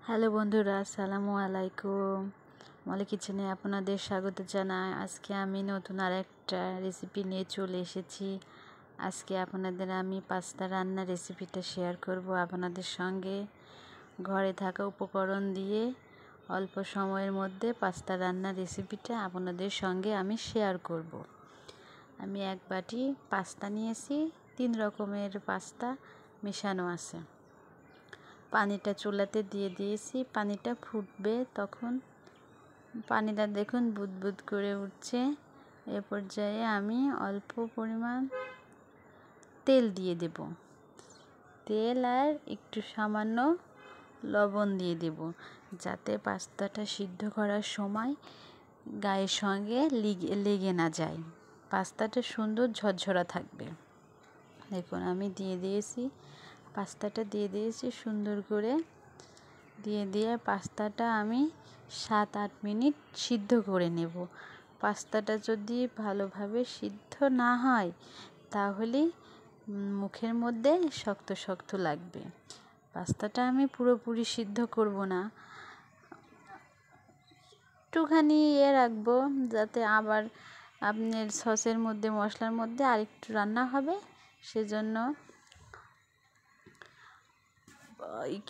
Hello বন্ধুরা, আসসালামু আলাইকুম। মলি কিচেনে আপনাদের স্বাগত জানাই। আজকে আমি নতুন আরেকটা রেসিপি নিয়ে চলে এসেছি। আজকে আপনাদের আমি পাস্তা রান্নার রেসিপিটা শেয়ার করব আপনাদের সঙ্গে। ঘরে থাকা উপকরণ দিয়ে অল্প সময়ের মধ্যে পাস্তা রান্নার রেসিপিটা আপনাদের সঙ্গে আমি শেয়ার করব। আমি এক বাটি পাস্তা নিয়েছি, 3 রকমের পাস্তা মেশানো আছে। পানিটা চুলাতে দিয়ে দিয়েছি, পানিটা ফুটবে তখন পানিটা দেখুন বুদবুদ করে উঠছে। এ পর্যায়ে আমি অল্প পরিমাণ তেল দিয়ে দেব, তেল আর একটু সামান্য লবণ দিয়ে দেব, যাতে পাস্তাটা সিদ্ধ করার সময় গায়ের সঙ্গে লেগে না যায়, পাস্তাটা সুন্দর ঝরঝরা থাকবে। দেখুন আমি দিয়ে দিয়েছি, পাস্তাটা দিয়ে দিয়েছি সুন্দর করে দিয়ে পাস্তাটা আমি 7-8 মিনিট সিদ্ধ করে নেব। পাস্তাটা যদি ভালোভাবে সিদ্ধ না হয় তাহলে মুখের মধ্যে শক্ত শক্ত লাগবে। পাস্তাটা আমি পুরোপুরি সিদ্ধ করব না, একটুখানি রাখবো, যাতে আবার আপনার সসের মধ্যে মশলার মধ্যে আরেকটু রান্না হবে, সেজন্য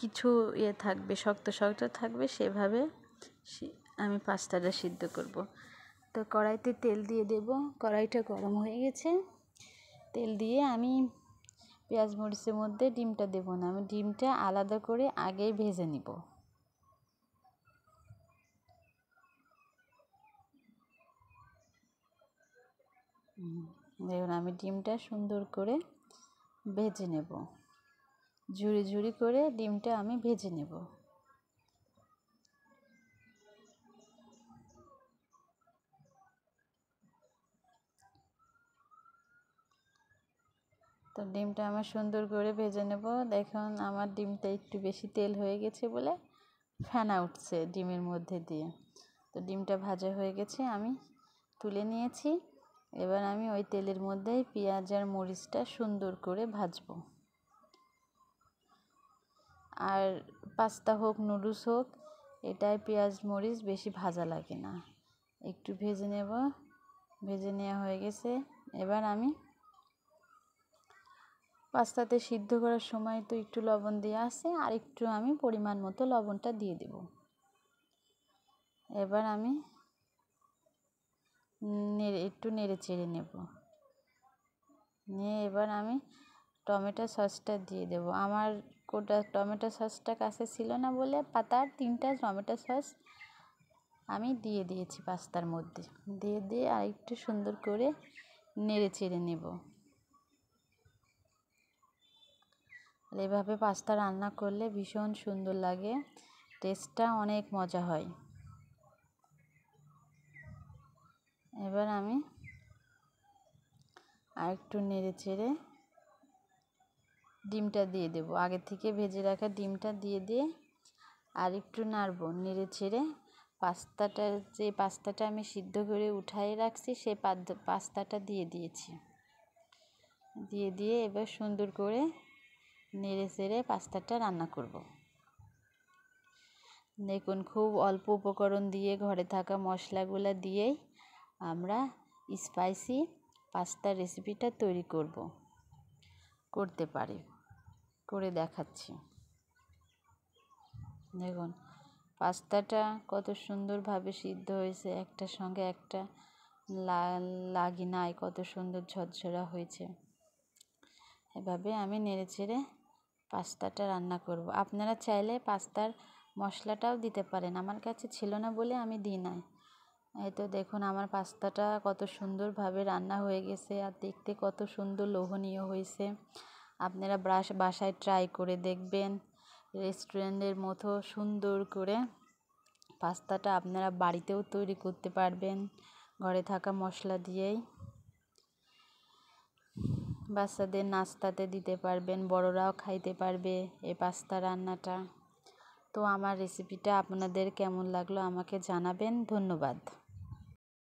কিছু থাকবে, শক্ত শক্ত থাকবে, সেভাবে আমি পাস্তাটা সিদ্ধ করব। তো কড়াইতে তেল দিয়ে দেব, কড়াইটা গরম হয়ে গেছে। তেল দিয়ে আমি পেঁয়াজ মরিচের মধ্যে ডিমটা দেব না, আমি ডিমটা আলাদা করে আগেই ভেজে নিব। দেখুন আমি ডিমটা সুন্দর করে ভেজে নেব, ঝুরি ঝুরি করে ডিমটা আমি ভেজে নেব। তো ডিমটা আমার সুন্দর করে ভেজে নেব। দেখুন আমার ডিমটা একটু বেশি তেল হয়ে গেছে বলে ফেনা উঠছে ডিমের মধ্যে দিয়ে। তো ডিমটা ভাজা হয়ে গেছে, আমি তুলে নিয়েছি। এবার আমি ওই তেলের মধ্যেই পেঁয়াজ আর মরিচটা সুন্দর করে ভাজবো। আর পাস্তা হোক নুডলস হোক, এটাই পেঁয়াজ মরিচ বেশি ভাজা লাগে না, একটু ভেজে নেব। ভেজে নেওয়া হয়ে গেছে। এবার আমি পাস্তাতে সিদ্ধ করার সময় তো একটু লবণ দেওয়া আছে, আর একটু আমি পরিমাণ মতো লবণটা দিয়ে দেব। এবার আমি একটু নেড়ে চেড়ে নেব, নিয়ে এবার আমি টমেটো সসটা দিয়ে দেব। আমার কোটা টমেটো সসটা কাছে ছিল না বলে পাতার 3টা টমেটো সস আমি দিয়ে দিয়েছি পাস্তার মধ্যে। দিয়ে আর একটু সুন্দর করে নেড়ে চেড়ে নেব। এভাবে পাস্তা রান্না করলে ভীষণ সুন্দর লাগে, টেস্টটা অনেক মজা হয়। এবার আমি আর একটু নেড়ে চেড়ে ডিমটা দিয়ে দেব, আগে থেকে ভেজে রাখা ডিমটা দিয়ে আর একটু নাড়ব, নেড়ে চেড়ে পাস্তাটা আমি সিদ্ধ করে উঠাই রাখছি, সেই পাস্তাটা দিয়ে দিয়েছি। দিয়ে এবার সুন্দর করে নেড়ে চেড়ে পাস্তাটা রান্না করব। দেখুন খুব অল্প উপকরণ দিয়ে, ঘরে থাকা মশলাগুলো দিয়েই আমরা স্পাইসি পাস্তার রেসিপিটা তৈরি করতে পারি, করে দেখাচ্ছি। দেখুন পাস্তাটা কত সুন্দরভাবে সিদ্ধ হয়েছে, একটার সঙ্গে একটা লাগি নাই, কত সুন্দর ঝরঝরা হয়েছে। এভাবে আমি নেড়ে চেড়ে পাস্তাটা রান্না করব। আপনারা চাইলে পাস্তার মশলাটাও দিতে পারেন, আমার কাছে ছিল না বলে আমি দিই নাই। এই তো দেখুন আমার পাস্তাটা কত সুন্দরভাবে রান্না হয়ে গেছে, আর দেখতে কত সুন্দর লোভনীয় হয়েছে। আপনারা বাসায় ট্রাই করে দেখবেন, রেস্টুরেন্টের মতো সুন্দর করে পাস্তাটা আপনারা বাড়িতেও তৈরি করতে পারবেন ঘরে থাকা মশলা দিয়েই। বাচ্চাদের নাস্তাতে দিতে পারবেন, বড়রাও খাইতে পারবে এই পাস্তা রান্নাটা। তো আমার রেসিপিটা আপনাদের কেমন লাগলো আমাকে জানাবেন। ধন্যবাদ।